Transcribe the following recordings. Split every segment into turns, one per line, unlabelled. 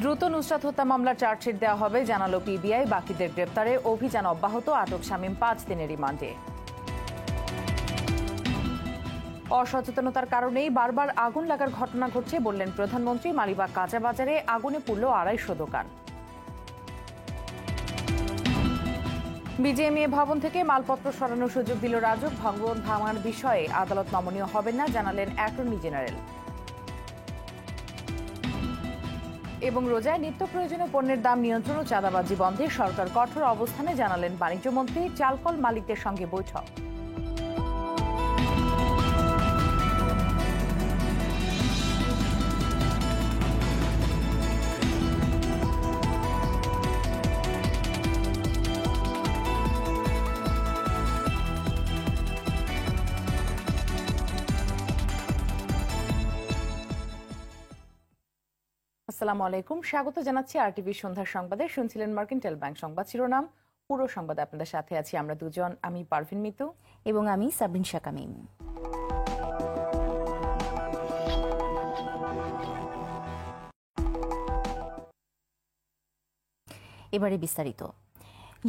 দ্রুত নুসরাত হত্যা মামলার চার্জশিট দেওয়া হবে জানালো পিবিআই। বাকিদের গ্রেপ্তারে অভিযান অব্যাহত। আটক শামীম 5 দিনের রিমান্ডে। অসচেতনতার কারণেই বারবার আগুন লাগার ঘটনা ঘটছে বললেন প্রধানমন্ত্রী। মালিবাগ কাঁচা বাজারে আগুনে পুড়ল 250 দোকান। বিজিএমইএ ভবন থেকে মালপত্র সরানোর সুযোগ দিল রাজউক। ভবন ভাঙার বিষয়ে আদালত নমনীয় হবেন না জানালেন অ্যাটর্নি জেনারেল। এবং রোজায় নিত্য প্রয়োজনীয় পণ্যের দাম নিয়ন্ত্রণ ও চাঁদাবাজি বন্ধে সরকার কঠোর অবস্থানে জানালেন বাণিজ্যমন্ত্রী। চালকল মালিকদের সঙ্গে বৈঠক। আসসালামু আলাইকুম, স্বাগত জানাচ্ছি আরটিভি সন্ধ্যার সংবাদে। শুনছিলেন মার্কেন্টাইল ব্যাংক সংবাদ শিরোনাম। পুরো সংবাদে আপনাদের সাথে আছি আমরা দুজন, আমি পারভিন মিতু
এবং আমি সাবরিন শাকামিম। এবারে বিস্তারিত।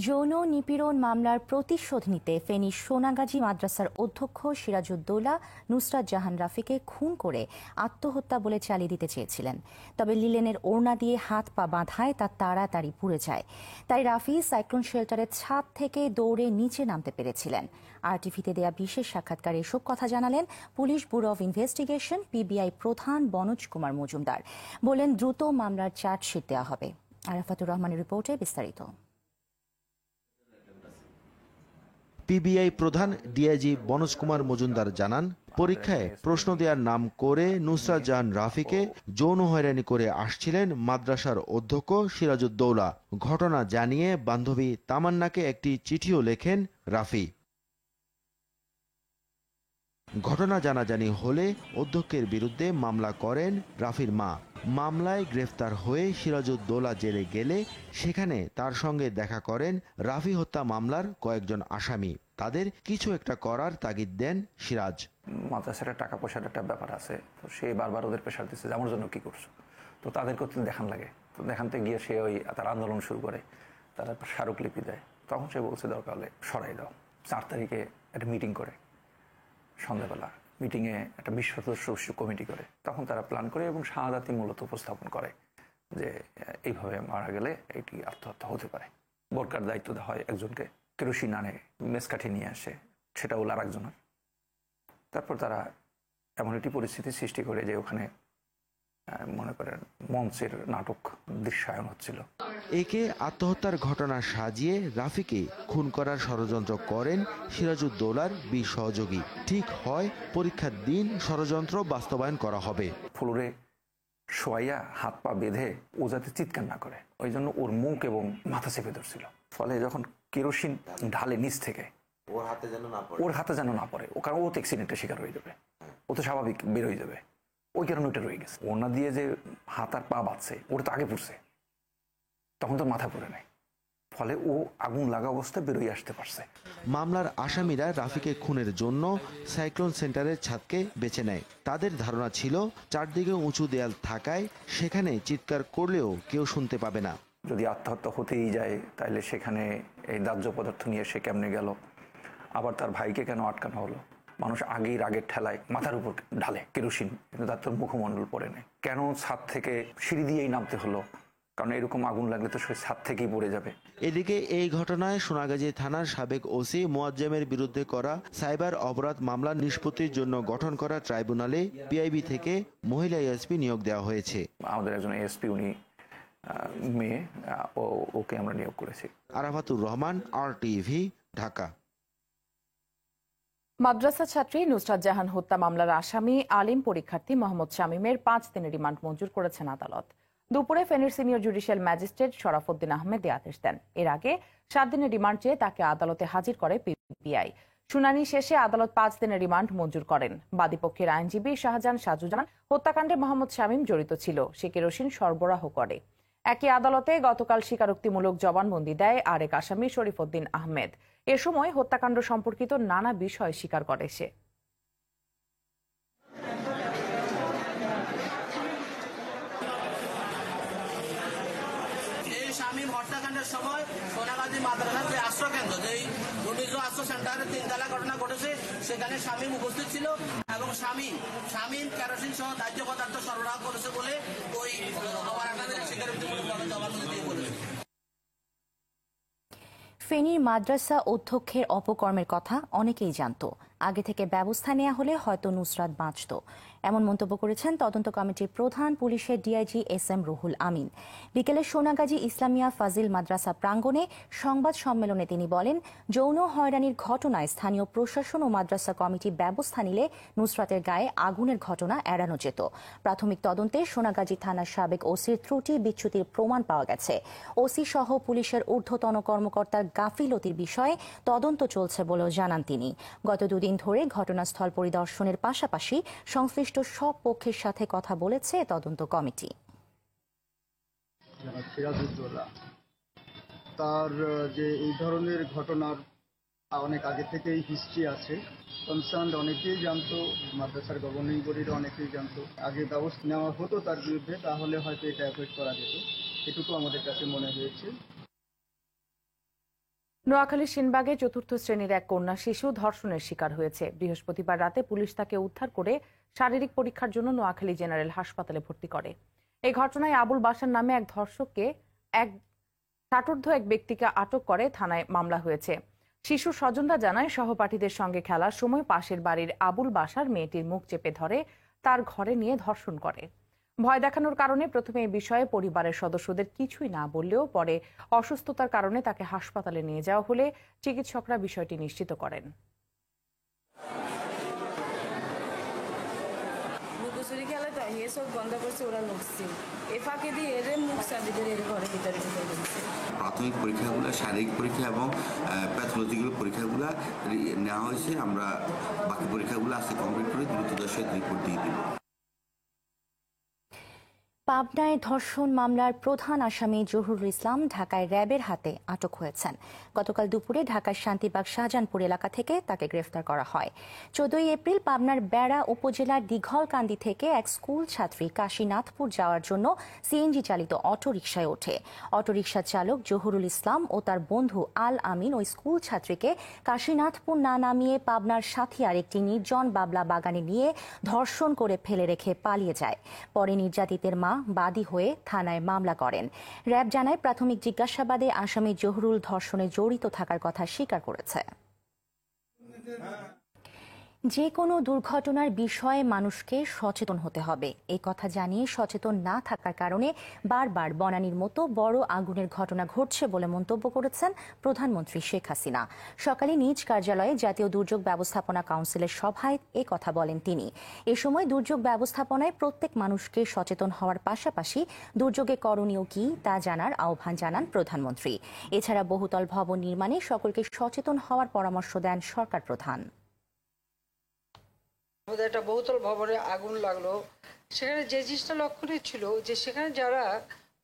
যৌন নিপীড়ন মামলার প্রতিশোধ নিতে ফেনীর সোনাগাজী মাদ্রাসার অধ্যক্ষ সিরাজউদ্দৌলা নুসরাত জাহান রাফিকে খুন করে আত্মহত্যা বলে চালিয়ে দিতে চেয়েছিলেন। তবে লিলেনের ওড়না দিয়ে হাত পা বাঁধায় তা তাড়াতাড়ি পুড়ে যায়। তাই রাফি সাইক্লোন শেল্টারের ছাদ থেকে দৌড়ে নিচে নামতে পেরেছিলেন। আরটিভিতে দেয়া বিশেষ সাক্ষাৎকারে এসব কথা জানালেন police bureau of investigation PBI প্রধান বনোজ কুমার মজুমদার। বলেন দ্রুত মামলার চার্জশিট দেওয়া হবে। আরাফাতুর রহমানের রিপোর্টে বিস্তারিত।
পিবিআই প্রধান ডিআইজি বনোজ কুমার মজুমদার জানান, পরীক্ষায় প্রশ্ন দেওয়ার নাম করে নুসরাত জাহান রাফিকে যৌন হয়রানি করে আসছিলেন মাদ্রাসার অধ্যক্ষ সিরাজউদ্দৌলা। ঘটনা জানিয়ে বান্ধবী তামান্নাকে একটি চিঠিও লেখেন রাফি। ঘটনা জানাজানি হলে অধ্যক্ষের বিরুদ্ধে মামলা করেন রাফির মা। মামলায় গ্রেফতার হয়ে সিরাজউদ্দৌলা জেলে গেলে সেখানে তার সঙ্গে দেখা করেন রাফি হত্যা মামলার কয়েকজন আসামি। তাদের কিছু একটা করার তাগিদ দেন সিরাজ।
মাদ্রাসার টাকা পয়সার একটা ব্যাপার আছে, তো সে বারবার ওদের প্রেশার দিচ্ছে যে আমার জন্য কি করছো, তো তাদেরকে দেখান লাগে। তো দেখানতে গিয়ে সে তার আন্দোলন শুরু করে, তারা স্মারকলিপি দেয়। তখন সে বলছে দরকার হলে সরাই দাও। 4 তারিখে একটা মিটিং করে, সন্ধ্যাবেলা মিটিংয়ে একটা 20 সদস্য কমিটি করে। তখন তারা প্ল্যান করে এবং শাহাদাতই মূলত উপস্থাপন করে যে এইভাবে মারা গেলে এটি আত্মহত্যা হতে পারে। বোরকার দায়িত্ব দেওয়া হয় একজনকে, কেরোসিন আনে, মেসকাঠি নিয়ে আসে, সেটা হলো আর একজনের। তারপর তারা এমন একটি পরিস্থিতি সৃষ্টি করে যে ওখানে মনে করেন মঞ্চের নাটক দৃশ্যায়ন হচ্ছিল।
একে আত্মহত্যার ঘটনা সাজিয়ে রাফিকে খুন করার ষড়যন্ত্র করেন সিরাজউদ্দৌলার 20 সহযোগী। ঠিক হয় পরীক্ষার দিন ষড়যন্ত্র বাস্তবায়ন করা হবে।
ফ্লোরে শোয়াইয়া হাত পা বেঁধে ও যাতে চিৎকার না করে, ওই জন্য ওর মুখ এবং মাথা চেপে ধরছিল। ফলে যখন কেরোসিন ঢালে নিচ থেকে ওর হাতে যেন না পড়ে, ও কারণ ও তো অ্যাক্সিডেন্টের শিকার হয়ে যাবে, ও তো স্বাভাবিক বের হয়ে যাবে, ওই কারণে ওইটা রয়ে গেছে। ওড়না দিয়ে যে হাত আর পা বাঁধছে ওটা তো আগে পড়ছে, তখন তো মাথা পড়ে নাই, ফলে ও আগুন লাগা অবস্থায় বেরোয় আসতে পারছে।
মামলার আসামিরা রাফিকে খুনের জন্য সাইক্লোন সেন্টারের ছাদকে বেছে নেয়। তাদের ধারণা ছিল চারদিকে উঁচু দেয়াল থাকায় সেখানে চিৎকার করলেও কেউ শুনতে পাবে না।
যদি আত্মহত্যা হতেই যায় তাহলে সেখানে এই দাহ্য পদার্থ নিয়ে সে কেমনে গেল, আবার তার ভাইকে কেন আটকানো হলো? মানুষ আগেই রাগের ঠেলায় মাথার উপর ঢালে কেরোসিন, কিন্তু তার তোর মুখমণ্ডল পড়ে নেই। কেন ছাদ থেকে সিঁড়ি দিয়েই নামতে হলো? কারণ এরকম আগুন লাগলে তো সে ছাদ থেকেই পড়ে যাবে।
এদিকে এই ঘটনায় সোনাগাজী থানার সাবেক ওসি মোয়াজ্জেমের বিরুদ্ধে করা সাইবার অপরাধ মামলা নিষ্পত্তির জন্য গঠন করা ট্রাইব্যুনালে পিআইবি থেকে মহিলা এসপি নিয়োগ দেওয়া হয়েছে।
আমাদের একজন এসপি, উনি মেয়ে, ওকে আমরা নিয়োগ করেছি।
আরাফাতুর রহমান, আরটিভি, ঢাকা।
মাদ্রাসা ছাত্রী নুসরাত জাহান হত্যা মামলার আসামি আলিম পরীক্ষার্থী মোহাম্মদ শামীমের 5 দিনের রিমান্ড মঞ্জুর করেছেন আদালত। দুপুরে ফেনীর সিনিয়র জুডিশিয়াল ম্যাজিস্ট্রেট শরাফুদ্দিন আহমেদ এ আদেশ দেন। এর আগে 7 দিনের রিমান্ড চেয়ে তাকে আদালতে হাজির করে পিবিআই। শুনানি শেষে আদালত 5 দিনের রিমান্ড মঞ্জুর করেন। বাদীপক্ষের আইনজীবী শাহজাহান সাজু জানান, হত্যাকাণ্ডে মোহাম্মদ শামীম জড়িত ছিল, সে কেরোসিন সরবরাহ করে। একই আদালতে গতকাল স্বীকারোক্তিমূলক জবানবন্দি দেয় আরেক আসামি শরীফউদ্দিন আহমেদ। এ সময় হত্যাকাণ্ড সম্পর্কিত নানা বিষয় স্বীকার করে সে।
হত্যাকাণ্ডের সময় সোনাগাজী মাদ্রাসার যে আশ্রয়কেন্দ্র, যেই দুর্নীতি আশ্রয় সেন্টারে 3 তালা ঘটনা ঘটেছে, সেখানে শামীম উপস্থিত ছিল এবং শামীম কেরোসিন সহ দাহ্য পদার্থ সরবরাহ করেছে বলে ওই স্বীকারোক্তিমূলক জবানবন্দি দিয়ে বলেছে।
ফেনীর মাদ্রাসা অধ্যক্ষের অপকর্মের কথা অনেকেই জানত। আগে থেকে ব্যবস্থা নেওয়া হলে হয়তো নুসরাত বাঁচত, এমন মন্তব্য করেছেন তদন্ত কমিটির প্রধান পুলিশের ডিআইজি SM রুহুল আমিন। বিকেলে সোনাগাজী ইসলামিয়া ফাজিল মাদ্রাসা প্রাঙ্গণে সংবাদ সম্মেলনে তিনি বলেন, যৌন হয়রানির ঘটনায় স্থানীয় প্রশাসন ও মাদ্রাসা কমিটি ব্যবস্থা নিলে নুসরাতের গায়ে আগুনের ঘটনা এড়ানো যেত। প্রাথমিক তদন্তে সোনাগাজী থানার সাবেক ওসির ত্রুটি বিচ্যুতির প্রমাণ পাওয়া গেছে। ওসি সহ পুলিশের ঊর্ধ্বতন কর্মকর্তার গাফিলতির বিষয়ে তদন্ত চলছে বলেও জানান তিনি। গত 2 দিন ধরে ঘটনাস্থল পরিদর্শনের পাশাপাশি সংশ্লিষ্ট সব পক্ষের সাথে কথা বলেছে তদন্ত কমিটি।
সিরাজউদ্দৌলা তার যে এই ধরনের ঘটনার অনেক আগে থেকেই হিস্ট্রি আছে, কনসার্ন অনেকেই জানতো, মাদ্রাসার গভর্নিং বডির অনেকেই জানতো। আগে ব্যবস্থা নেওয়া হতো তার বিরুদ্ধে, তাহলে হয়তো এটা অ্যাভয়েড করা যেত, এটুকু আমাদের কাছে মনে হয়েছে।
নোয়াখালীর সেনবাগে 4র্থ শ্রেণীর এক কন্যা শিশু ধর্ষণের শিকার হয়েছে। বৃহস্পতিবার রাতে পুলিশ তাকে উদ্ধার করে শারীরিক পরীক্ষার জন্য নোয়াখালী জেনারেল হাসপাতালে ভর্তি করে। এই ঘটনায় আবুল বাশার নামে এক ধর্ষককে ষাটোর্ধ্ব এক ব্যক্তিকে আটক করে থানায় মামলা হয়েছে। শিশুর স্বজনরা জানায়, সহপাঠীদের সঙ্গে খেলার সময় পাশের বাড়ির আবুল বাশার মেয়েটির মুখ চেপে ধরে তার ঘরে নিয়ে ধর্ষণ করে। ভয় দেখানোর কারণে প্রথমে এই বিষয়ে পরিবারের সদস্যদের কিছুই না বললেও পরে অসুস্থতার কারণে তাকে হাসপাতালে নিয়ে যাওয়া হলে চিকিৎসকরা বিষয়টি নিশ্চিত করেন।
প্রাথমিক পরীক্ষাগুলো, শারীরিক পরীক্ষা এবং প্যাথোলজিক্যাল পরীক্ষাগুলো নেওয়া হয়েছে। আমরা বাকি পরীক্ষাগুলো আজকে কমপ্লিট করে দ্রুততার সাথে রিপোর্ট দিয়ে দেব।
পাবনায় ধর্ষণ মামলার প্রধান আসামি জহুরুল ইসলাম ঢাকায় র্যাবের হাতে আটক হয়েছেন। গতকাল দুপুরে ঢাকার শান্তিবাগ শাহজাহানপুর এলাকা থেকে তাকে গ্রেফতার করা হয়। 14 এপ্রিল পাবনার বেড়া উপজেলার দিঘলকান্দি থেকে এক স্কুল ছাত্রী কাশীনাথপুর যাওয়ার জন্য সিএনজি চালিত অটোরিকশায় ওঠে। অটোরিকশা চালক জহুরুল ইসলাম ও তার বন্ধু আল আমিন ওই স্কুল ছাত্রীকে কাশীনাথপুর না নামিয়ে পাবনার সাথিয়ার একটি নির্জন বাবলা বাগানে নিয়ে ধর্ষণ করে ফেলে রেখে পালিয়ে যায়। পরে নির্যাতিতের মা বাদী হয়ে থানায় মামলা করেন। র্যাব জানায়, প্রাথমিক জিজ্ঞাসাবাদে আসামি জহুরুল ধর্ষণে জড়িত থাকার কথা স্বীকার করেছে। যে কোনো দুর্ঘটনার বিষয়ে মানুষকে সচেতন হতে হবে, এই কথা জানিয়ে সচেতন না থাকার কারণে বারবার বনানীর মতো বড় আগুনের ঘটনা ঘটছে বলে মন্তব্য করেছেন প্রধানমন্ত্রী শেখ হাসিনা। সকালে নিজ কার্যালয়ে জাতীয় দুর্যোগ ব্যবস্থাপনা কাউন্সিলের সভায় এ কথা বলেন তিনি। এ সময় দুর্যোগ ব্যবস্থাপনায় প্রত্যেক মানুষকে সচেতন হওয়ার পাশাপাশি দুর্যোগে করণীয় কি তা জানার আহ্বান জানান প্রধানমন্ত্রী। এছাড়া বহুতল ভবন নির্মাণে সকলকে সচেতন হওয়ার পরামর্শ দেন সরকার প্রধান।
একটা বহুতল ভবনে আগুন লাগলো, সেখানে যে জিনিসটা লক্ষণীয় ছিল যে সেখানে যারা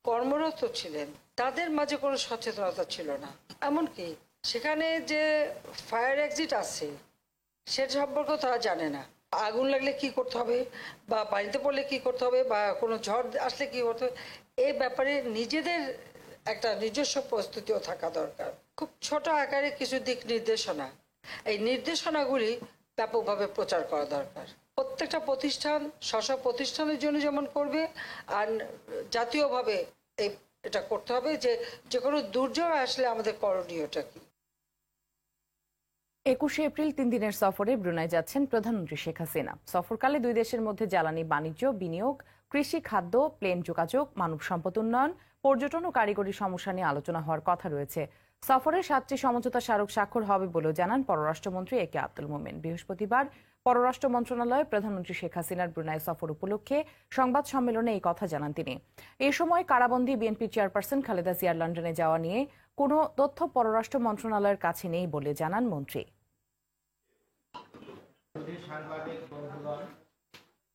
কর্মরত ছিলেন তাদের মাঝে কোনো সচেতনতা ছিল না। এমনকি সেখানে যে ফায়ার এক্সিট আছে সেটা সম্পর্কেও তারা জানে না। আগুন লাগলে কি করতে হবে, বা পানিতে পড়লে কি করতে হবে, বা কোনো ঝড় আসলে কি করতে হবে, এই ব্যাপারে নিজেদের একটা নিজস্ব প্রস্তুতিও থাকা দরকার। খুব ছোট আকারে কিছু দিক নির্দেশনা, এই নির্দেশনাগুলি ব্যাপকভাবে প্রচার করা দরকার। প্রত্যেকটা প্রতিষ্ঠান স্ব প্রতিষ্ঠানের জন্য যেমন করবে, আর জাতীয়ভাবে এটা করতে হবে যে কোনো দুর্যোগ আসলে আমাদের করণীয়টা কি।
21 এপ্রিল 3 দিনের সফরে ব্রুনাই যাচ্ছেন প্রধানমন্ত্রী শেখ হাসিনা। সফরকালে দুই দেশের মধ্যে জ্বালানি বাণিজ্য, বিনিয়োগ, কৃষি, খাদ্য, প্লেন যোগাযোগ, মানব সম্পদ উন্নয়ন, পর্যটন ও কারিগরি সমস্যা নিয়ে আলোচনা হওয়ার কথা রয়েছে। সফরে 7টি সমঝোতা স্মারক স্বাক্ষর হবে বলেও জানান পররাষ্ট্রমন্ত্রী AK আব্দুল মোমেন। বৃহস্পতিবার পররাষ্ট্র মন্ত্রণালয়ে প্রধানমন্ত্রী শেখ হাসিনার ব্রুনাই সফর উপলক্ষে সংবাদ সম্মেলনে এই কথা জানান তিনি। এই সময় কারাবন্দী বিএনপি চেয়ারপারসন খালেদা জিয়ার লন্ডনে যাওয়া নিয়ে কোনো তথ্য পররাষ্ট্র মন্ত্রণালয়ের কাছে নেই বলে জানান মন্ত্রী।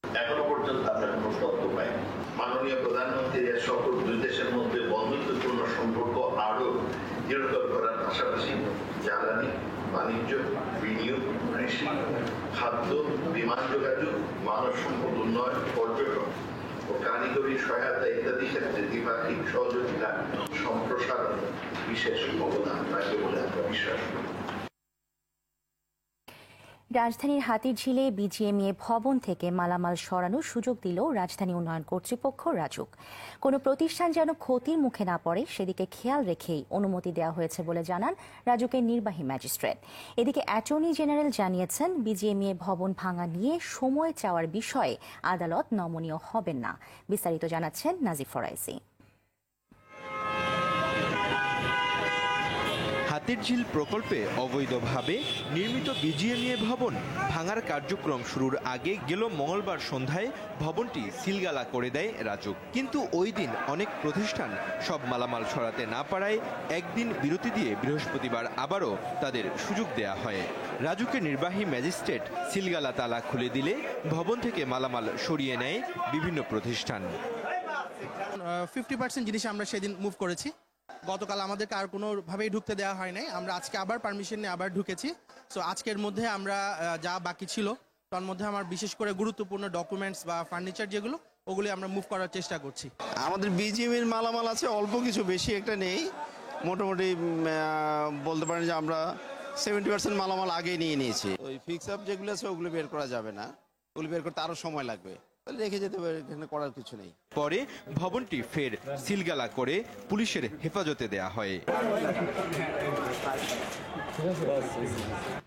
এখনো পর্যন্ত আমরা কোনো তথ্য পাই। মাননীয় প্রধানমন্ত্রীর সফর দুই দেশের মধ্যে বন্ধুত্বপূর্ণ সম্পর্ক আরো দৃঢ়তর করার পাশাপাশি জ্বালানি, বাণিজ্য, বিনিয়োগ, কৃষি, খাদ্য, বিমান যোগাযোগ, মানব সম্পদ উন্নয়ন, পর্যটন ও ও কারিগরি সহায়তা ইত্যাদি ক্ষেত্রে দ্বিপাক্ষিক সহযোগিতা সম্প্রসারণে বিশেষ অবদান রাখবে বলে আমরা বিশ্বাস করি।
রাজধানীর হাতিরঝিলে বিজিএমইএ ভবন থেকে মালামাল সরানোর সুযোগ দিল রাজধানী উন্নয়ন কর্তৃপক্ষ রাজুক। কোনো প্রতিষ্ঠান যেন ক্ষতির মুখে না পড়ে সেদিকে খেয়াল রেখেই অনুমতি দেওয়া হয়েছে বলে জানান রাজুকের নির্বাহী ম্যাজিস্ট্রেট। এদিকে অ্যাটর্নি জেনারেল জানিয়েছেন বিজিএমইএ ভবন ভাঙা নিয়ে সময় চাওয়ার বিষয়ে আদালত নমনীয় হবেন না। বিস্তারিত জানাচ্ছেন নাজিফ ফরাইসি।
হাতিরঝিল প্রকল্পে অবৈধভাবে নির্মিত বিজিএমইএ ভবন ভাঙার কার্যক্রম শুরুর আগে গেল মঙ্গলবার সন্ধ্যায় ভবনটি সিলগালা করে দেয় রাজুক। কিন্তু ওই দিন অনেক প্রতিষ্ঠান সব মালামাল সরাতে না পারায় একদিন বিরতি দিয়ে বৃহস্পতিবার আবারও তাদের সুযোগ দেয়া হয়। রাজুকের নির্বাহী ম্যাজিস্ট্রেট সিলগালা তালা খুলে দিলে ভবন থেকে মালামাল সরিয়ে নেয় বিভিন্ন প্রতিষ্ঠান।
50% জিনিস আমরা সেদিন মুভ করেছি। গতকাল আমাদেরকে আর কোনোভাবেই ঢুকতে দেওয়া হয় নাই। আমরা আজকে আবার পারমিশন নিয়ে আবার ঢুকেছি। সো আজকের মধ্যে আমরা যা বাকি ছিল তার মধ্যে আমার বিশেষ করে গুরুত্বপূর্ণ ডকুমেন্টস বা ফার্নিচার যেগুলো ওগুলি আমরা মুভ করার চেষ্টা করছি।
আমাদের বিজিএমের মালামাল আছে অল্প কিছু, বেশি একটা নেই। মোটামুটি বলতে পারেন যে আমরা 70% মালামাল আগেই নিয়ে নিয়েছি। ওই ফিক্স আপ যেগুলো আছে ওগুলো বের করা যাবে না, ওগুলো বের করতে আরও সময় লাগবে, রেখে যেতে পারে, এখানে করার কিছু নেই।
পরে ভবনটি ফের সিলগালা করে পুলিশের হেফাজতে দেয়া হয়।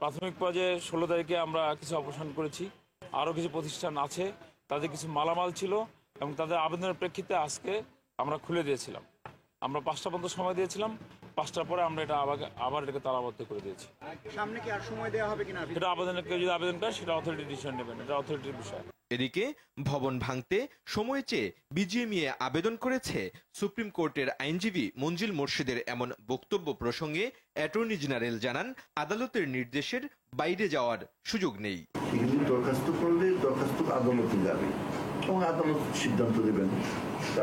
প্রাথমিক পর্যায়ে 16 তারিখে আমরা কিছু অপারেশন করেছি। আরও কিছু প্রতিষ্ঠান আছে, তাদের কিছু মালামাল ছিল এবং তাদের আবেদনের প্রেক্ষিতে আজকে আমরা খুলে দিয়েছিলাম। আমরা 5টা পর্যন্ত সময় দিয়েছিলাম, 5টার পরে আমরা এটা আবার এটাকে তালাবদ্ধ করে দিয়েছি।
সামনে কি আর সময় দেওয়া হবে কিনা?
এটা আবেদনের কেউ যদি আবেদন করে সেটা অথরিটি ডিসিশন নেবেন, এটা অথরিটির বিষয়।
এদিকে ভবন ভাঙতে সময় চেয়ে বিজিএমইএ আবেদন করেছে। সুপ্রিম কোর্টের আইনজীবী মঞ্জিল মোর্শেদের এমন বক্তব্য প্রসঙ্গে অ্যাটর্নি জেনারেল জানান, আদালতের নির্দেশের বাইরে যাওয়ার সুযোগ নেই।
দরখাস্ত করলে দরখাস্ত আদালতে যাবে এবং আদালত সিদ্ধান্ত দেবেন।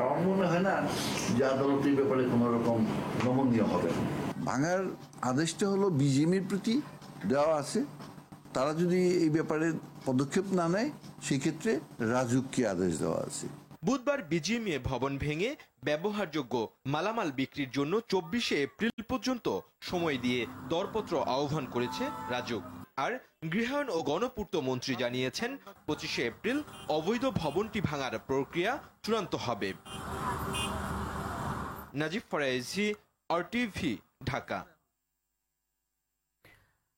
আমার মনে হয় না যে আদালতের ব্যাপারে কোনো রকম নমনীয় হবে।
ভাঙার আদেশটা হলো বিজিএমইর প্রতি দেওয়া আছে। তারা যদি এই ব্যাপারে পদক্ষেপ না নেয় সেক্ষেত্রে রাজুককে আদেশ দেওয়া আছে।
বুধবার বিজিএমইএ ভবন ভেঙে ব্যবহারযোগ্য মালামাল বিক্রির জন্য 24শে এপ্রিল পর্যন্ত সময় দিয়ে দরপত্র আহ্বান করেছে রাজুক। আর গৃহায়ন ও গণপূর্ত মন্ত্রী জানিয়েছেন 25শে এপ্রিল অবৈধ ভবনটি ভাঙার প্রক্রিয়া চূড়ান্ত হবে। নাজিফ ফরাইজি, আরটিভি, ঢাকা।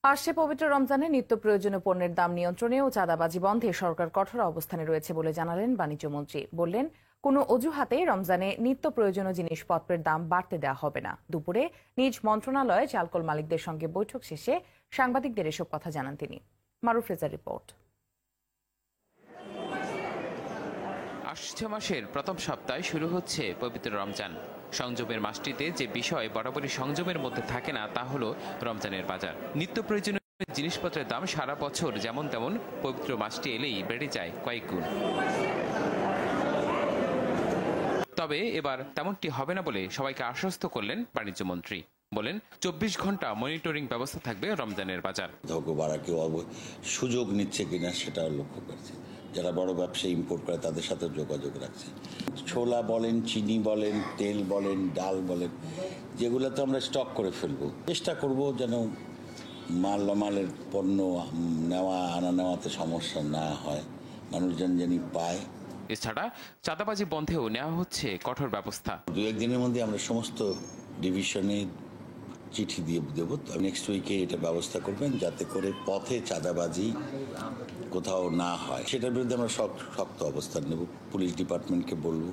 আসছে পবিত্র রমজানে নিত্য প্রয়োজনীয় পণ্যের দাম নিয়ন্ত্রণে ও চাঁদাবাজি বন্ধে সরকার কঠোর অবস্থানে রয়েছে বলে জানালেন বাণিজ্যমন্ত্রী। বললেন, কোনো অজুহাতে রমজানে নিত্য প্রয়োজনীয় জিনিসপত্রের দাম বাড়তে দেওয়া হবে না। দুপুরে নিজ মন্ত্রণালয়ে চালকল মালিকদের সঙ্গে বৈঠক শেষে সাংবাদিকদের এসব কথা জানান তিনি। মারুফ রেজার রিপোর্ট।
আসছে মাসের প্রথম সপ্তাহে শুরু হচ্ছে পবিত্র রমজান। সংযমের মাসটিতে যে বিষয় বরাবরই সংযমের মধ্যে থাকে না তা হলো রমজানের বাজার। নিত্য প্রয়োজনীয় জিনিসপত্রের দাম সারা বছর যেমন তেমন পবিত্র মাসটি এলেই বেড়ে যায় কয়েক গুণ। তবে এবার তেমনটি হবে না বলে সবাইকে আশ্বস্ত করলেন বাণিজ্যমন্ত্রী। বলেন, 24 ঘন্টা মনিটরিং ব্যবস্থা থাকবে রমজানের বাজার।
কেউ সুযোগ নিচ্ছে কিনা সেটা লক্ষ্য করছে। যারা বড় ব্যবসায়ী ইম্পোর্ট করে তাদের সাথে যোগাযোগ রাখছে। ছোলা বলেন, চিনি বলেন, তেল বলেন, ডাল বলেন, যেগুলো তো আমরা স্টক করে ফেলবো। চেষ্টা করব যেন মালের পণ্য আনা নেওয়াতে সমস্যা না হয়, মানুষজন যেন পায়।
এছাড়া চাঁদাবাজি বন্ধেও নেওয়া হচ্ছে কঠোর ব্যবস্থা।
2-1 দিনের মধ্যে আমরা সমস্ত ডিভিশনে চিঠি দিয়ে দেব। নেক্সট উইকে এটা ব্যবস্থা করবেন যাতে করে পথে চাঁদাবাজি কোথাও না হয়। সেটার বিরুদ্ধে আমরা শক্ত অবস্থান নেব। পুলিশ ডিপার্টমেন্টকে বলবো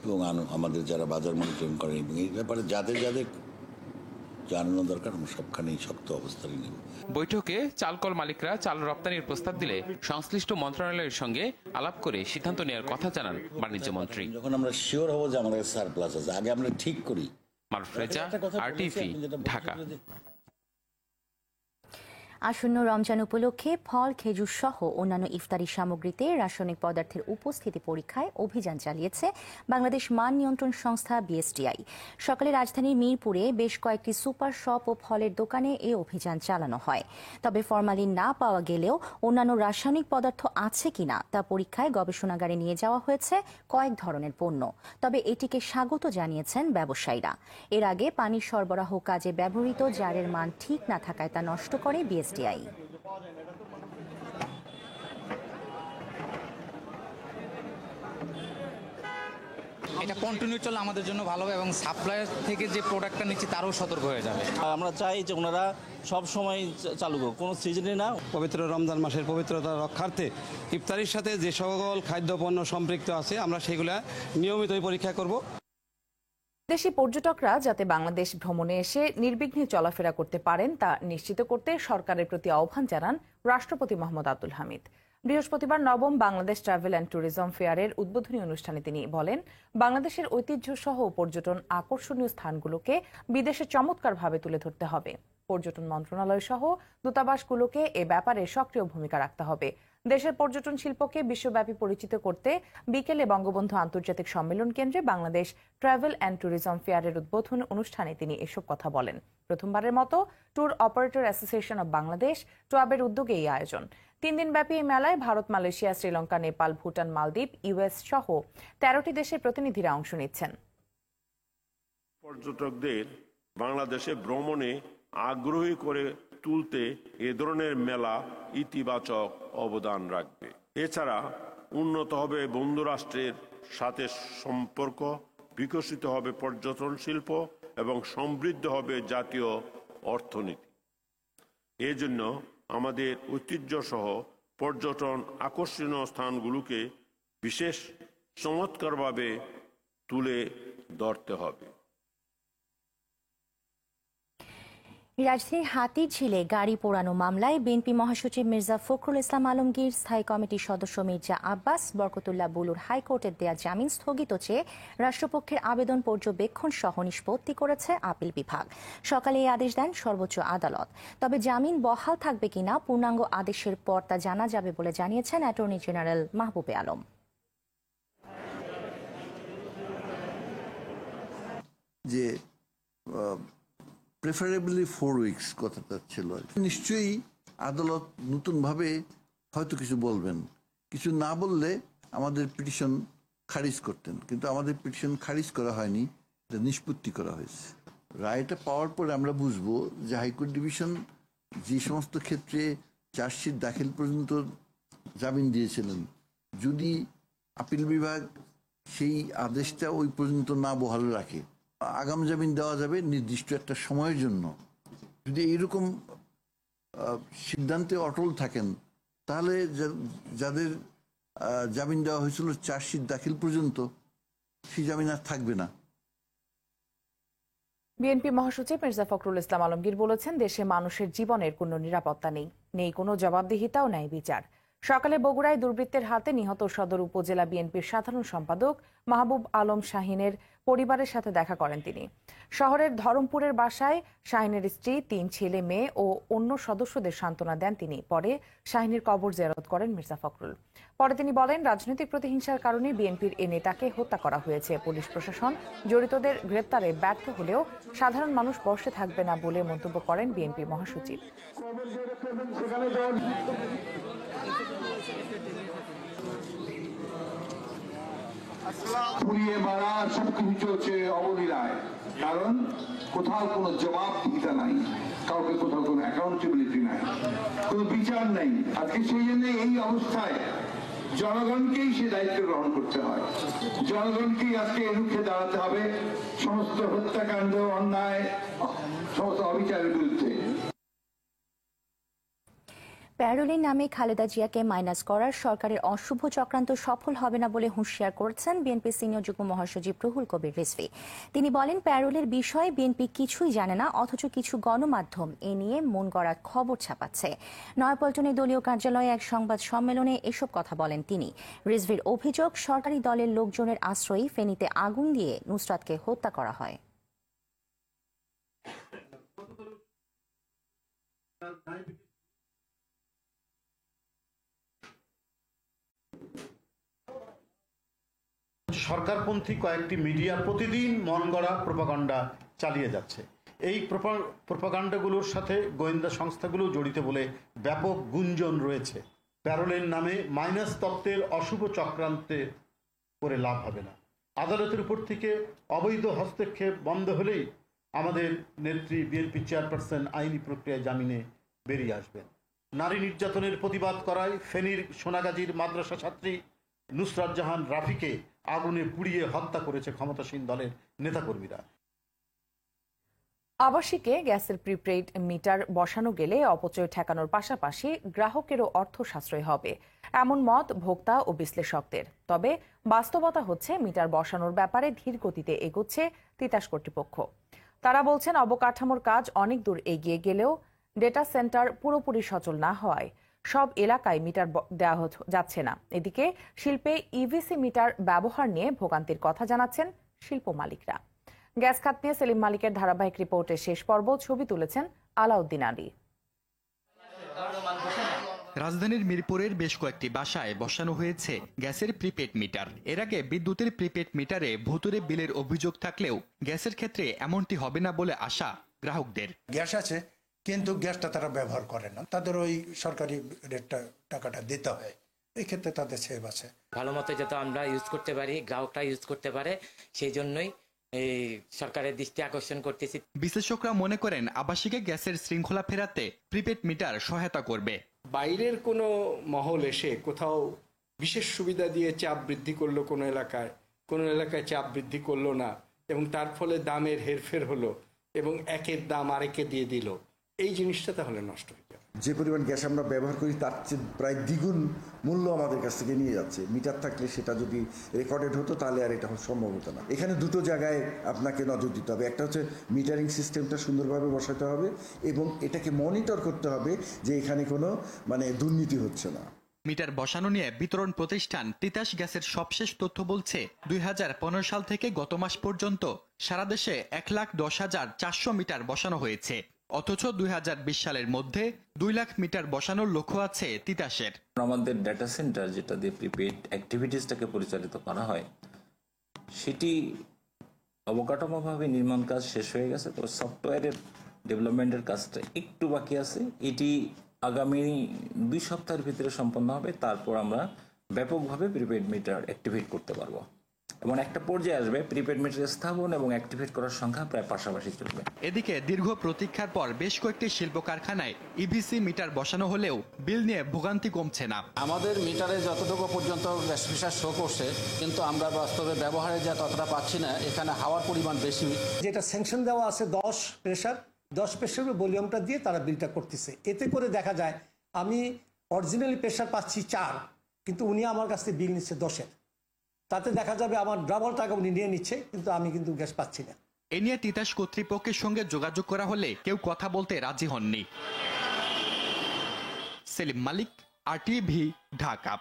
এবং আমাদের যারা বাজার মনিটরিং করেন এবং এই ব্যাপারে যাদের জানানো দরকার আমরা সবখানেই শক্ত অবস্থান নেব।
বৈঠকে চালকল মালিকরা চাল রপ্তানির প্রস্তাব দিলে সংশ্লিষ্ট মন্ত্রণালয়ের সঙ্গে আলাপ করে সিদ্ধান্ত নেওয়ার কথা জানান বাণিজ্যমন্ত্রী।
যখন আমরা শিওর হব যে আমাদের সারপ্লাস আছে, আগে আমরা ঠিক করি।
মারুফ রেজা, আরটিভি, ঢাকা।
আসন্ন রমজান উপলক্ষে ফল, খেজুর সহ অন্যান্য ইফতারি সামগ্রীতে রাসায়নিক পদার্থের উপস্থিতি পরীক্ষায় অভিযান চালিয়েছে বাংলাদেশ মান নিয়ন্ত্রণ সংস্থা বিএসটিআই। সকালে রাজধানীর মিরপুরে বেশ কয়েকটি সুপার শপ ও ফলের দোকানে এই অভিযান চালানো হয়। তবে ফরমালিন না পাওয়া গেলেও অন্যান্য রাসায়নিক পদার্থ আছে কিনা তা পরীক্ষায় গবেষণাগারে নিয়ে যাওয়া হয়েছে কয়েক ধরনের পণ্য। তবে এটিকে স্বাগত জানিয়েছেন ব্যবসায়ীরা। এর আগে পানি সরবরাহ কাজে ব্যবহৃত জারের মান ঠিক না থাকায় তা নষ্ট করে বিএসটিআই।
এটা কন্টিনিউ চলে আমাদের জন্য ভালো হবে এবং সাপ্লায়ার থেকে যে প্রোডাক্টটা নিচ্ছি তারও সতর্ক হয়ে যাবে।
আমরা চাই যে ওনারা সব সময় চালু হোক, কোনো সিজনে না।
পবিত্র রমজান মাসের পবিত্রতা রক্ষার্থে ইফতারির সাথে যে সকল খাদ্যপণ্য সম্পৃক্ত আছে আমরা সেগুলা নিয়মিতই পরীক্ষা করব।
দেশি পর্যটকরা যাতে বাংলাদেশ ভ্রমণে এসে নির্বিঘ্নে চলাফেরা করতে পারেন তা নিশ্চিত করতে সরকারের প্রতি আহ্বান জানান রাষ্ট্রপতি মোহাম্মদ আব্দুল হামিদ। বৃহস্পতিবার নবম বাংলাদেশ ট্রাভেল অ্যান্ড ট্যুরিজম ফেয়ারের উদ্বোধনী অনুষ্ঠানে তিনি বলেন, বাংলাদেশের ঐতিহ্য সহ পর্যটন আকর্ষণীয় স্থানগুলোকে বিদেশে চমৎকারভাবে তুলে ধরতে হবে। পর্যটন মন্ত্রণালয় সহ দূতাবাসগুলোকে এ ব্যাপারে সক্রিয় ভূমিকা রাখতে হবে। দেশের পর্যটন শিল্পকে বিশ্বব্যাপী পরিচিত করতে বিকেলে বঙ্গবন্ধু আন্তর্জাতিক সম্মেলন কেন্দ্রে বাংলাদেশ ট্রাভেল অ্যান্ড ট্যুরিজম ফেয়ারের উদ্বোধন অনুষ্ঠানে তিনি এসব কথা বলেন। প্রথমবারের মতো tour operator association of Bangladesh টুয়াবের উদ্যোগে এই আয়োজন। 3 দিনব্যাপী এই মেলায় ভারত, মালয়েশিয়া, শ্রীলঙ্কা, নেপাল, ভুটান, মালদ্বীপ, ইউএস সহ 13টি দেশের প্রতিনিধিরা অংশ নিচ্ছেন।
পর্যটকদের বাংলাদেশে ভ্রমণে আগ্রহী করে তুলতে এ ধরনের মেলা ইতিবাচক অবদান রাখবে। এছাড়া উন্নত হবে বন্ধু রাষ্ট্রের সাথে সম্পর্ক, বিকশিত হবে পর্যটন শিল্প এবং সমৃদ্ধ হবে জাতীয় অর্থনীতি। এজন্য আমাদের ঐতিহ্য সহ পর্যটন আকর্ষণীয় স্থানগুলোকে বিশেষ চমৎকারভাবে তুলে ধরতে হবে।
রাজধানীর হাতিরঝিলে গাড়ি পোড়ানো মামলায় বিএনপি মহাসচিব মির্জা ফখরুল ইসলাম আলমগীর, স্থায়ী কমিটির সদস্য মির্জা আব্বাস, বরকতুল্লাহ বুলুর হাইকোর্টের দেয়া জামিন স্থগিত চেয়ে রাষ্ট্রপক্ষের আবেদন পর্যবেক্ষণ সহ নিষ্পত্তি করেছে আপিল বিভাগ। সকালে এই আদেশ দেন সর্বোচ্চ আদালত। তবে জামিন বহাল থাকবে কিনা পূর্ণাঙ্গ আদেশের পর তা জানা যাবে বলে জানিয়েছেন অ্যাটর্নি জেনারেল মাহবুবে আলম।
যে প্রেফারেবলি 4 উইকস কথাটা ছিল, নিশ্চয়ই আদালত নতুনভাবে হয়তো কিছু বলবেন, কিছু না বললে আমাদের পিটিশন খারিজ করতেন, কিন্তু আমাদের পিটিশন খারিজ করা হয়নি, এটা নিষ্পত্তি করা হয়েছে। রায়টা পাওয়ার পরে আমরা বুঝবো যে হাইকোর্ট ডিভিশন যে সমস্ত ক্ষেত্রে চার্জশিট দাখিল পর্যন্ত জামিন দিয়েছিলেন, যদি আপিল বিভাগ সেই আদেশটা ওই পর্যন্ত না বহাল রাখে, আগাম জামিন দেওয়া যাবে নির্দিষ্ট একটা সময়ের জন্য। যদি এইরকম সিদ্ধান্তে অটল থাকেন তাহলে যাদের জামিন দেওয়া হয়েছিল চার্জশিট দাখিল পর্যন্ত, সেই জামিন আর থাকবে না।
বিএনপি মহাসচিব মির্জা ফখরুল ইসলাম আলমগীর বলেছেন, দেশে মানুষের জীবনের কোনো নিরাপত্তা নেই, নেই কোনো জবাবদিহিতাও ন্যায় বিচার। সকালে বগুড়ায় দুর্বৃত্তের হাতে নিহত সদর উপজেলা বিএনপির সাধারণ সম্পাদক মাহবুব আলম শাহিনের পরিবারের সাথে দেখা করেন তিনি। শহরের ধরমপুরের বাসায় শাহিনের স্ত্রী, 3 ছেলে মেয়ে ও অন্য সদস্যদের সান্ত্বনা দেন তিনি। পরে শাহিনের কবর জিয়ারত করেন মির্জা ফখরুল। পরে তিনি বলেন, রাজনৈতিক প্রতিহিংসার কারণে বিএনপির এ নেতাকে হত্যা করা হয়েছে। পুলিশ প্রশাসন জড়িতদের গ্রেপ্তারে ব্যর্থ হলেও সাধারণ মানুষ বসে থাকবে না বলে মন্তব্য করেন বিএনপি মহাসচিব।
পুড়িয়ে মারা সবকিছু চলছে অবলীলায়, কারণ কোথাও কোনো জবাবদিহিতা নাই, কাউকে কোথাও কোনো অ্যাকাউন্টেবিলিটি নাই, কোনো বিচার নাই। আজকে সেই জন্য এই অবস্থায় জনগণকেই সে দায়িত্ব গ্রহণ করতে হয়, জনগণকেই আজকে রুখে দাঁড়াতে হবে সমস্ত হত্যাকাণ্ড, অন্যায়, সমস্ত অবিচারের বিরুদ্ধে।
প্যারোলের নামে খালেদা জিয়াকে মাইনাস করার সরকারের অশুভ চক্রান্ত সফল হবে না বলে হুঁশিয়ার করেছেন বিএনপি সিনিয়র যুগ্ম মহাসচিব রুহুল কবির রিজভী। তিনি বলেন, প্যারোলের বিষয়ে বিএনপি কিছুই জানে না, অথচ কিছু গণমাধ্যম এ নিয়ে মন গড়া খবর ছাপাচ্ছে। নয়াপল্টনে দলীয় কার্যালয়ে এক সংবাদ সম্মেলনে এসব কথা বলেন তিনি। রিজভীর অভিযোগ, সরকারি দলের লোকজনের আশ্রয়ে ফেনীতে আগুন দিয়ে নুসরাতকে হত্যা করা হয়।
সরকারপন্থী কয়েকটি মিডিয়া প্রতিদিন মন গড়া প্রোপাগান্ডা চালিয়ে যাচ্ছে। এই প্রোপাগান্ডাগুলোর সাথে গোয়েন্দা সংস্থাগুলো জড়িত বলে ব্যাপক গুঞ্জন রয়েছে। প্যারোলের নামে মাইনাস তত্ত্বের অশুভ চক্রান্তে করে লাভ হবে না। আদালতের উপর থেকে অবৈধ হস্তক্ষেপ বন্ধ হলেই আমাদের নেত্রী বিএনপি চেয়ারপারসন আইনি প্রক্রিয়ায় জামিনে বেরিয়ে আসবেন। নারী নির্যাতনের প্রতিবাদ করায় ফেনীর সোনাগাজীর মাদ্রাসা ছাত্রী নুসরাত জাহান রাফিকে আগুনে পুড়িয়ে হত্যা করেছে ক্ষমতাসীন দলের নেতাকর্মীরা।
আবাসিকে গ্যাসের প্রিপেইড মিটার বসানো গেলে অপচয় ঠেকানোর পাশাপাশি গ্রাহকেরও অর্থ সাশ্রয় হবে, এমন মত ভোক্তা ও বিশ্লেষকদের। তবে বাস্তবতা হচ্ছে মিটার বসানোর ব্যাপারে ধীর গতিতে এগোচ্ছে তিতাস কর্তৃপক্ষ। তারা বলছেন অবকাঠামোর কাজ অনেক দূর এগিয়ে গেলেও ডেটা সেন্টার পুরোপুরি সচল না হওয়ায় সব এলাকায় মিটার দেওয়া যাচ্ছে না। এদিকে শিল্পে ইভিসি মিটার ব্যবহার নিয়ে ভোগান্তির কথা জানাচ্ছেন শিল্প মালিকরা। গ্যাস খাত নিয়ে সেলিম মালিকের ধারাবাহিক রিপোর্টের শেষ পর্ব ছবি তুলেছেন আলাউদ্দিন আলী।
রাজধানীর মিরপুরের বেশ কয়েকটি বাসায় বসানো হয়েছে গ্যাসের প্রিপেড মিটার। এর আগে বিদ্যুতের প্রিপেড মিটারে ভুতুরে বিলের অভিযোগ থাকলেও গ্যাসের ক্ষেত্রে এমনটি হবে না বলে আশা গ্রাহকদের।
গ্যাস আছে কিন্তু গ্যাসটা তারা ব্যবহার করে না, তাদের ওই সরকারি রেটটা টাকাটা দিতে হয়, এই ক্ষেত্রে তাদের সেভ আছে।
ভালো মতো যাতে আমরা ইউজ করতে পারি, গ্রাহকরা ইউজ করতে পারে, সেই জন্যই এই সরকারের দৃষ্টি আকর্ষণ করতেছি।
বিশ্লেষকরা মনে করেন আবাসিকে গ্যাসের শৃঙ্খলা ফেরাতে প্রিপেড মিটার সহায়তা করবে।
বাইরের কোনো মহল এসে কোথাও বিশেষ সুবিধা দিয়ে চাপ বৃদ্ধি করলো কোনো এলাকায় চাপ বৃদ্ধি করলো না, এবং তার ফলে দামের হেরফের হলো এবং একের দাম আরেকে দিয়ে দিল, এই জিনিসটা তাহলে নষ্ট হয়ে যাবে।
যে পরিমাণ গ্যাস আমরা ব্যবহার করি তার চেয়ে প্রায় দ্বিগুণ মূল্য আমাদের কাছ থেকে নিয়ে যাচ্ছে। মিটার থাকলে সেটা যদি রেকর্ডেড হতো তাহলে আর এটা সম্ভব হতো না। এখানে দুটো জায়গায় আপনাকে নজর দিতে হবে। একটা হচ্ছে মিটারিং সিস্টেমটা সুন্দরভাবে বসাতে হবে এবং এটাকে মনিটর করতে হবে যে এখানে কোনো দুর্নীতি হচ্ছে না।
মিটার বসানো নিয়ে বিতরণ প্রতিষ্ঠান তিতাস গ্যাসের সবশেষ তথ্য বলছে 2015 সাল থেকে গত মাস পর্যন্ত সারা দেশে 1,10,400 মিটার বসানো হয়েছে। অথচ 2020 সালের মধ্যে 2 লাখ মিটার বসানোর লক্ষ্য আছে তিতাসের।
আমাদের ডেটা সেন্টার যেটা দিয়ে প্রিপেড অ্যাক্টিভিটিসটাকে পরিচালিত করা হয় সেটি অবকাঠামোভাবে নির্মাণ কাজ শেষ হয়ে গেছে, তো সফটওয়্যারের ডেভেলপমেন্টের কাজটা একটু বাকি আছে। এটি আগামী 2 সপ্তাহের ভিতরে সম্পন্ন হবে, তারপর আমরা ব্যাপকভাবে প্রিপেড মিটার অ্যাক্টিভেট করতে পারবো এবং একটা পর্যায়ে আসবে প্রিপেড মিটার স্থাপন এবং অ্যাক্টিভেট করার সংখ্যা প্রায় পাশাপাশি চলবে।
এদিকে দীর্ঘ প্রতীক্ষার পর বেশ কয়েকটি শিল্প কারখানায় ইভিসি মিটার বসানো হলেও বিল নিয়ে ভোগান্তি কমছে না।
আমাদের মিটারে যতটুকু পর্যন্ত গ্যাস প্রেসার শো করছে, কিন্তু আমরা বাস্তবে ব্যবহারে যা ততটা পাচ্ছি না, এখানে হাওয়ার পরিমাণ বেশি।
যেটা স্যাংশন দেওয়া আছে 10 প্রেসারের ভলিউমটা দিয়ে তারা বিলটা করতেছে। এতে করে দেখা যায় আমি অরিজিনালি প্রেসার পাচ্ছি 4, কিন্তু উনি আমার কাছ থেকে বিল নিচ্ছে 10-এর। তাতে দেখা যাবে আমার ডাবল টাকা উনি নিয়ে নিচ্ছে, কিন্তু আমি কিন্তু গ্যাস পাচ্ছি না।
এ নিয়ে তিতাস কর্তৃপক্ষের সঙ্গে যোগাযোগ করা হলে কেউ কথা বলতে রাজি হননি। সেলিম মালিক, আরটিভি, ঢাকা।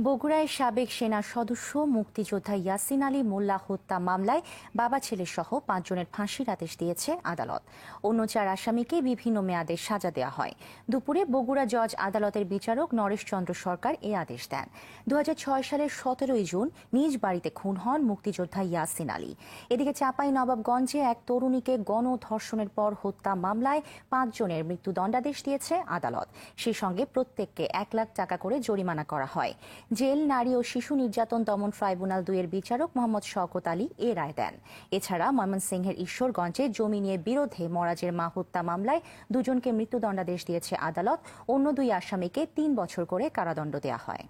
বগুড়ায় সাবেক সেনা সদস্য মুক্তিযোদ্ধা ইয়াসিন আলী মোল্লা হত্যা মামলায় বাবা ছেলে সহ 5 জনের ফাঁসির আদেশ দিয়েছে আদালত। অন্য 4 আসামিকে বিভিন্ন মেয়াদে সাজা দেওয়া হয়। দুপুরে বগুড়া জজ আদালতের বিচারক নরেশ চন্দ্র সরকার এই আদেশ দেন। 2006 সালের 17 জুন নিজ বাড়িতে খুন হন মুক্তিযোদ্ধা ইয়াসিন আলী। এদিকে চাঁপাইনবাবগঞ্জে এক তরুণীকে গণধর্ষণের পর হত্যা মামলায় 5 জনের মৃত্যুদণ্ডাদেশ দিয়েছে আদালত। সেই সঙ্গে প্রত্যেককে 1 লাখ টাকা করে জরিমানা করা হয়। জেল, নারী ও শিশু নির্যাতন দমন ট্রাইব্যুনাল 2-এর বিচারক মোহাম্মদ শওকত আলী এ রায় দেন। এছাড়া ময়মনসিংহের ঈশ্বরগঞ্জে জমি নিয়ে বিরোধে মরাজের মা হত্যা মামলায় 2 জনকে মৃত্যুদণ্ডাদেশ দিয়েছে আদালত। অন্য 2 আসামিকে 3 বছর করে কারাদণ্ড দেওয়া হয়।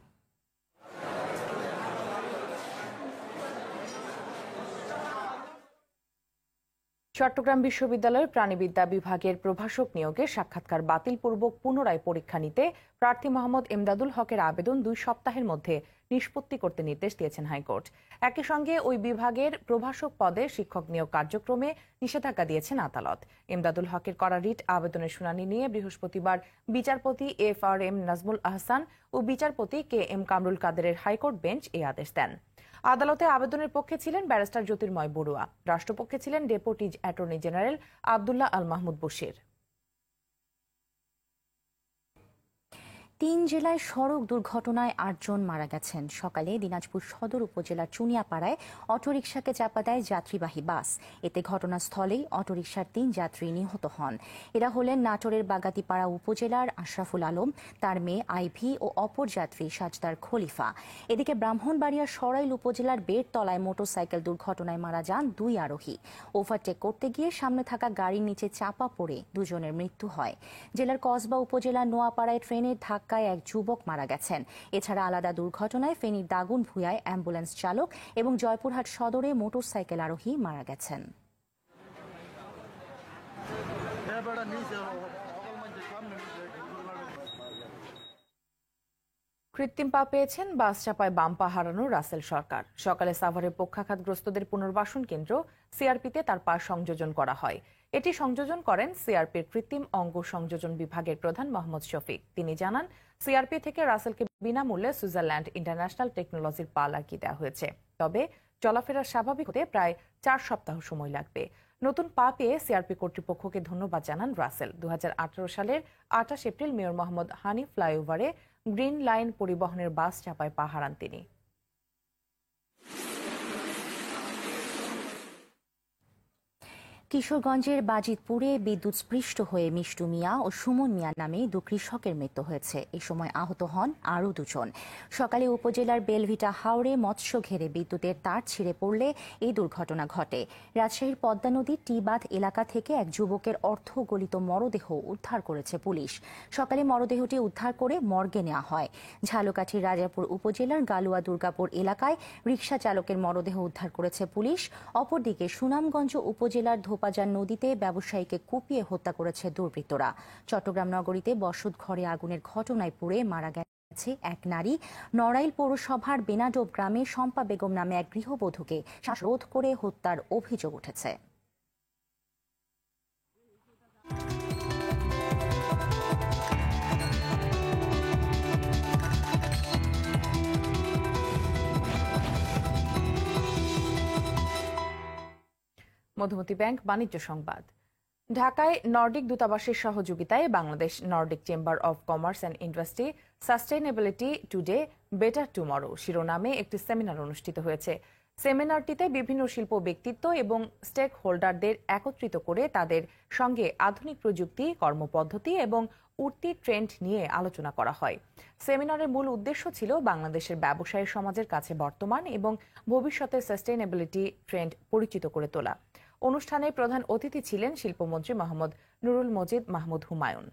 চট্টগ্রাম বিশ্ববিদ্যালয়ের প্রাণীবিদ্যা বিভাগের প্রভাষক নিয়োগে সাক্ষাৎকার বাতিলপূর্বক পুনরায় পরীক্ষা নিতে প্রার্থী মোহাম্মদ এমদাদুল হকের আবেদন 2 সপ্তাহের মধ্যে নিষ্পত্তি করতে নির্দেশ দিয়েছেন হাইকোর্ট। একই সঙ্গে ওই বিভাগের প্রভাষক পদে শিক্ষক নিয়োগ কার্যক্রমে নিষেধাজ্ঞা দিয়েছেন আদালত। এমদাদুল হকের করা রিট আবেদনের শুনানি নিয়ে বৃহস্পতিবার বিচারপতি FRM নাজমুল আহসান ও বিচারপতি KM কামরুল কাদেরের হাইকোর্ট বেঞ্চ এই আদেশ দেন। আদালতে আবেদনের পক্ষে ছিলেন ব্যারিস্টার জ্যোতির্ময় বড়ুয়া, রাষ্ট্রপক্ষে ছিলেন deputy attorney general Abdullah Al Mahmud Bashir.
তিন জেলায় সড়ক দুর্ঘটনায় ৮ জন মারা গেছেন। সকালে দিনাজপুর সদর উপজেলার চুনিয়াপাড়ায় অটোরিকশাকে চাপা দেয় যাত্রীবাহী বাস। এতে ঘটনাস্থলেই অটোরিকশার ৩ যাত্রী নিহত হন। এরা হলেন নাটোরের বাগাতিপাড়া উপজেলার আশরাফুল আলম, তার মেয়ে আইভি ও অপর যাত্রী সাজদার খলিফা। এদিকে ব্রাহ্মণবাড়িয়ার সরাইল উপজেলার বেড়তলায় মোটরসাইকেল দুর্ঘটনায় মারা যান 2 আরোহী। ওভারটেক করতে গিয়ে সামনে থাকা গাড়ির নিচে চাপা পড়ে 2 জনের মৃত্যু হয়। জেলার কসবা উপজেলার নোয়াপাড়ায় ট্রেনের ধাক্কায় এক যুবক মারা গেছেন। এছাড়া আলাদা দুর্ঘটনায় ফেনীর দাগুন ভূঁইয়ায় অ্যাম্বুলেন্স চালক এবং জয়পুরহাট সদরে মোটরসাইকেল আরোহী মারা গেছেন।
কৃত্রিম পা পেয়েছেন বাস চাপায় বাম পা হারানো রাসেল সরকার। সকালে সাভারের পক্ষাঘাতগ্রস্তদের পুনর্বাসন কেন্দ্র সিআরপিতে তার পা সংযোজন করা হয়। এটি সংযোজন করেন সিআরপির কৃত্রিম অঙ্গ সংযোজন বিভাগের প্রধান মোহাম্মদ শফিক। তিনি জানান, সিআরপি থেকে রাসেলকে বিনামূল্যে সুইজারল্যান্ড ইন্টারন্যাশনাল টেকনোলজির পা লাগিয়ে দেওয়া হয়েছে। তবে চলাফেরা স্বাভাবিক হতে প্রায় 4 সপ্তাহ সময় লাগবে। নতুন পা পেয়ে সিআরপি কর্তৃপক্ষকে ধন্যবাদ জানান রাসেল। 2018 সালের 28 এপ্রিল মেয়র মোহাম্মদ হানি ফ্লাইওভারে গ্রিন লাইন পরিবহনের বাস চাপায় পা হারান তিনি।
কিশোরগঞ্জের বাজিতপুরে বিদ্যুৎস্পৃষ্ট হয়ে মিষ্টু মিয়া ও সুমন মিয়া নামে 2 কৃষকের মৃত্যু হয়েছে। এ সময় আহত হন আরও 2 জন। সকালে উপজেলার বেলভিটা হাওরে মৎস্য ঘেরে বিদ্যুতের তার ছিঁড়ে পড়লে এই দুর্ঘটনা ঘটে। রাজশাহীর পদ্মা নদীর টিবাঁধ এলাকা থেকে এক যুবকের অর্ধগলিত মরদেহ উদ্ধার করেছে পুলিশ। সকালে মরদেহটি উদ্ধার করে মর্গে নেওয়া হয়। ঝালকাঠির রাজাপুর উপজেলার গালুয়া দুর্গাপুর এলাকায় রিকশা চালকের মরদেহ উদ্ধার করেছে পুলিশ। অপরদিকে সুনামগঞ্জ উপজেলার ধোপাজান নদীতে ব্যবসায়ীকে কুপিয়ে হত্যা করেছে দুর্বৃত্তরা। চট্টগ্রাম নগরীতে বসত ঘরে আগুনের ঘটনায় পুড়ে মারা গেছে এক নারী। নড়াইল পৌরসভার বেনাডোব গ্রামে শম্পা বেগম নামে এক গৃহবধূকে শ্বাসরোধ করে হত্যার অভিযোগ উঠেছে।
মধুমতি ব্যাংক বাণিজ্য সংবাদ। ঢাকায় নর্ডিক দূতাবাসের সহযোগিতায় Bangladesh Nordic chamber of commerce and industry sustainability today better tomorrow শিরোনামে একটি সেমিনার অনুষ্ঠিত হয়েছে। সেমিনারটিতে বিভিন্ন শিল্প ব্যক্তিত্ব এবং স্টেক হোল্ডারদের একত্রিত করে তাদের সঙ্গে আধুনিক প্রযুক্তি, কর্মপদ্ধতি এবং উঠতি ট্রেন্ড নিয়ে আলোচনা করা হয়। সেমিনারের মূল উদ্দেশ্য ছিল বাংলাদেশের ব্যবসায়ী সমাজের কাছে বর্তমান এবং ভবিষ্যতের সাস্টেইনেবিলিটি ট্রেন্ড পরিচিত করে তোলা। অনুষ্ঠানে প্রধান অতিথি ছিলেন শিল্পমন্ত্রী মোহাম্মদ নুরুল মজিদ মাহমুদ হুমায়ুন।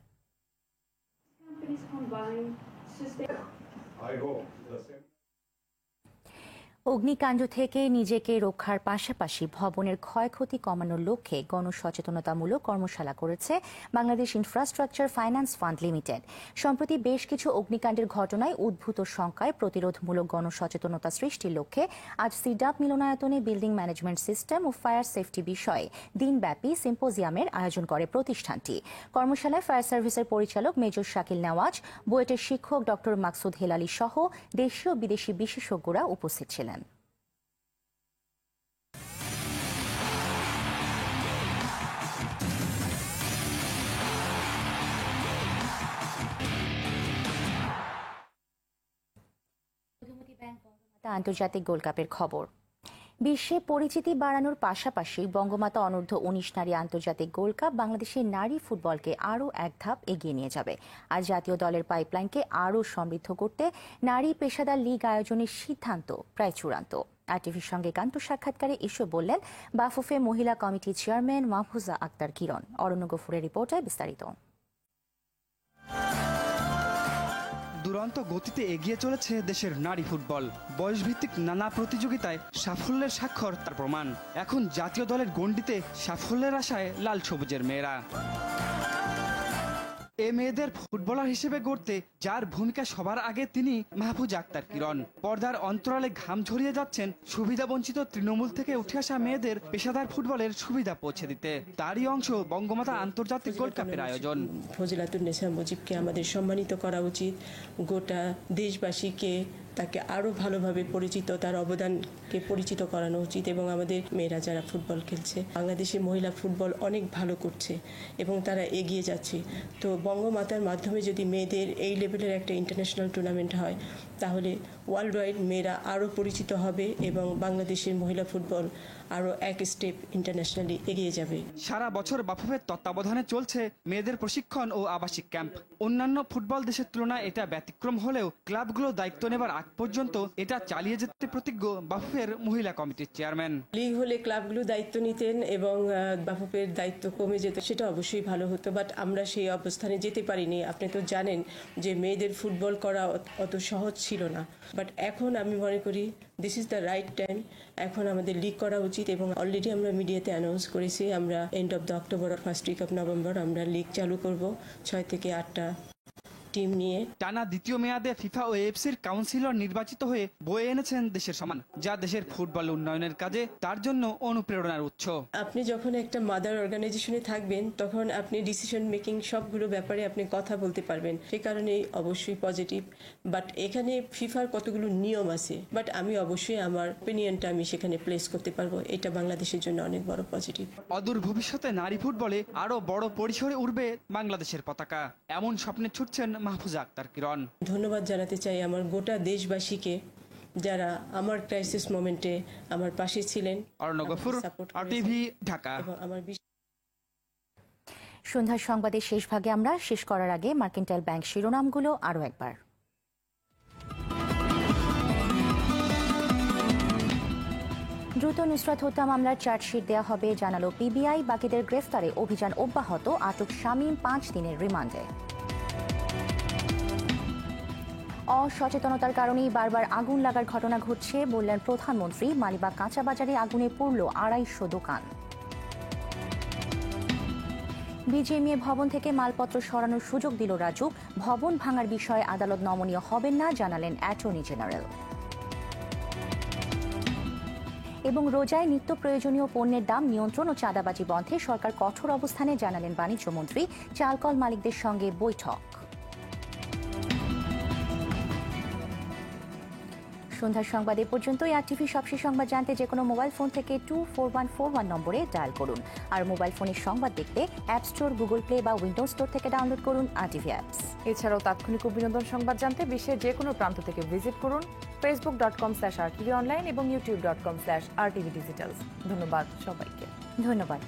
অগ্নিকাণ্ড থেকে নিজেকে রক্ষার পাশাপাশি ভবনের ক্ষয়ক্ষতি কমানোর লক্ষ্যে গণসচেতনতামূলক কর্মশালা করেছে Bangladesh infrastructure finance fund limited. সম্প্রতি বেশ কিছু অগ্নিকাণ্ডের ঘটনায় উদ্ভূত শঙ্কায় প্রতিরোধমূলক গণসচেতনতা সৃষ্টির লক্ষ্যে আজ সিডাপ মিলনায়তনে বিল্ডিং ম্যানেজমেন্ট সিস্টেম ও ফায়ার সেফটি বিষয়ে দিনব্যাপী সিম্পোজিয়ামের আয়োজন করে প্রতিষ্ঠানটি। কর্মশালায় ফায়ার সার্ভিসের পরিচালক মেজর শাকিল নেওয়াজ, বুয়েটের শিক্ষক ডক্টর মাকসুদ হেলালি সহ দেশীয় বিদেশি বিশেষজ্ঞরা উপস্থিত ছিলেন। আন্তর্জাতিক গোল্ড কাপের খবর। বিশ্বে পরিচিতি বাড়ানোর পাশাপাশি বঙ্গমাতা অনূর্ধ্ব 19 নারী আন্তর্জাতিক গোল্ড কাপ বাংলাদেশের নারী ফুটবলকে আরও এক ধাপ এগিয়ে নিয়ে যাবে। আর জাতীয় দলের পাইপলাইনকে আরও সমৃদ্ধ করতে নারী পেশাদার লীগ আয়োজনের সিদ্ধান্ত প্রায় চূড়ান্ত। আরটিভির সঙ্গে একান্ত সাক্ষাৎকারে এসব বললেন বাফুফে মহিলা কমিটির চেয়ারম্যান মাহফুজা আক্তার কিরণ। অরণ্য গফুরের রিপোর্টে বিস্তারিত।
দুরন্ত গতিতে এগিয়ে চলেছে দেশের নারী ফুটবল। বয়সভিত্তিক নানা প্রতিযোগিতায় সাফল্যের স্বাক্ষর তার প্রমাণ। এখন জাতীয় দলের গণ্ডিতে সাফল্যের আশায় লাল সবুজের মেয়েরা। এ মেয়েদের ফুটবলার হিসেবে গড়তে যার ভূমিকা সবার আগে তিনি মাহফুজা আক্তার কিরণ। পর্দার অন্তরালে ঘাম ঝরিয়ে যাচ্ছেন সুবিধাবঞ্চিত তৃণমূল থেকে উঠে আসা মেয়েদের পেশাদার ফুটবলের সুবিধা পৌঁছে দিতে। তারই অংশ বঙ্গমাতা আন্তর্জাতিক গোল্ড কাপের আয়োজন।
ফজিলাতুন্নেসা মুজিবকে আমাদের সম্মানিত করা উচিত, গোটা দেশবাসীকে তাকে আরও ভালোভাবে পরিচিত, তার অবদানকে পরিচিত করানো উচিত। এবং আমাদের মেয়েরা যারা ফুটবল খেলছে, বাংলাদেশে মহিলা ফুটবল অনেক ভালো করছে এবং তারা এগিয়ে যাচ্ছে। তো বঙ্গমাতার মাধ্যমে যদি মেয়েদের এই লেভেলের একটা ইন্টারন্যাশনাল টুর্নামেন্ট হয়, তাহলে ওয়ার্ল্ড ওয়াইড মেয়েরা আরও পরিচিত হবে এবং বাংলাদেশের মহিলা ফুটবল আরও এক স্টেপ ইন্টারন্যাশনালি এগিয়ে যাবে।
সারা বছর বাফুফের তত্ত্বাবধানে চলছে মেয়েদের প্রশিক্ষণ ও আবাসিক ক্যাম্প। অন্যান্য ফুটবল দেশের তুলনায় এটা ব্যতিক্রম হলেও ক্লাবগুলো দায়িত্ব নেবার আগ পর্যন্ত এটা চালিয়ে যেতে প্রতিজ্ঞ বাফুফের মহিলা কমিটির চেয়ারম্যান।
লিগ হলে ক্লাবগুলো দায়িত্ব নিতেন এবং বাফুফের দায়িত্ব কমে যেত, সেটা অবশ্যই ভালো হতো, বাট আমরা সেই অবস্থানে যেতে পারিনি। আপনি তো জানেন যে মেয়েদের ফুটবল করা অত সহজ ছিল না, বাট এখন আমি মনে করি this is the right time. এখন আমাদের লিগ করা উচিত এবং অলরেডি আমরা মিডিয়াতে অ্যানাউন্স করেছি আমরা এন্ড অফ দ্য অক্টোবর আর ফার্স্ট উইক অফ নভেম্বর আমরা লিগ চালু করব 6 থেকে 8টা টিম নিয়ে।
টানা দ্বিতীয় মেয়াদে ফিফা ও এএফসির কাউন্সিলর নির্বাচিত হয়ে বয়ে এনেছেন দেশের সম্মান, যা দেশের ফুটবল উন্নয়নের কাজে তার জন্য অনুপ্রেরণার উৎস।
আপনি যখন একটা মাদার অর্গানাইজেশনে থাকবেন তখন আপনি ডিসিশন মেকিং সবগুলো ব্যাপারে আপনি কথা বলতে পারবেন, সে কারণেই অবশ্যই পজিটিভ। বাট এখানে ফিফার কতগুলো নিয়ম আছে, বাট আমি অবশ্যই আমার ওপিনিয়নটা আমি সেখানে প্লেস করতে পারবো, এটা বাংলাদেশের জন্য অনেক বড় পজিটিভ।
অদূর ভবিষ্যতে নারী ফুটবলে আরো বড় পরিসরে উঠবে বাংলাদেশের পতাকা, এমন স্বপ্নে ছুটছেন মাহফুজা আক্তার কিরণ।
ধন্যবাদ জানাতে চাই আমার গোটা দেশবাসীকে যারা আমার ক্রাইসিস মোমেন্টে আমার পাশে ছিলেন।
অর্ণব গফুর, RTV, ঢাকা।
এবং আমার
সন্ধ্যার সংবাদের শেষ ভাগে আমরা শেষ করার আগে মার্কেন্টাইল ব্যাংক শিরোনামগুলো আরও একবার। দ্রুত নুসরাত হত্যা মামলার চার্জশিট দেওয়া হবে জানালো পিবিআই। বাকিদের গ্রেফতারে অভিযান অব্যাহত, আটক শামীম 5 দিনের রিমান্ডে। অসচেতনতার কারণেই বারবার আগুন লাগার ঘটনা ঘটছে বললেন প্রধানমন্ত্রী। মালিবাগ কাঁচা বাজারে আগুনে পুড়ল 250 দোকান। বিজিএমইএ ভবন থেকে মালপত্র সরানোর সুযোগ দিল রাজুক। ভবন ভাঙার বিষয়ে আদালত নমনীয় হবেন না জানালেন অ্যাটর্নি জেনারেল। এবং রোজায় নিত্য প্রয়োজনীয় পণ্যের দাম নিয়ন্ত্রণ ও চাঁদাবাজি বন্ধে সরকার কঠোর অবস্থানে জানালেন বাণিজ্যমন্ত্রী। চালকল মালিকদের সঙ্গে বৈঠক। সন্ধ্যার সংবাদ এ পর্যন্তই। RTV সবশেষ সংবাদ জানতে যে কোনো মোবাইল ফোন থেকে 24141 নম্বরে ডায়াল করুন। আর মোবাইল ফোনের সংবাদ দেখতে অ্যাপ স্টোর, গুগল প্লে বা উইন্ডোজ স্টোর থেকে ডাউনলোড করুন RTV অ্যাপস।
এছাড়াও তাৎক্ষণিক ও বিনোদন সংবাদ জানতে বিশ্বের যে কোনো প্রান্ত থেকে ভিজিট করুন facebook.com/RTV অনলাইন এবং youtube.com/RTV ডিজিটালস। ধন্যবাদ সবাইকে।
ধন্যবাদ।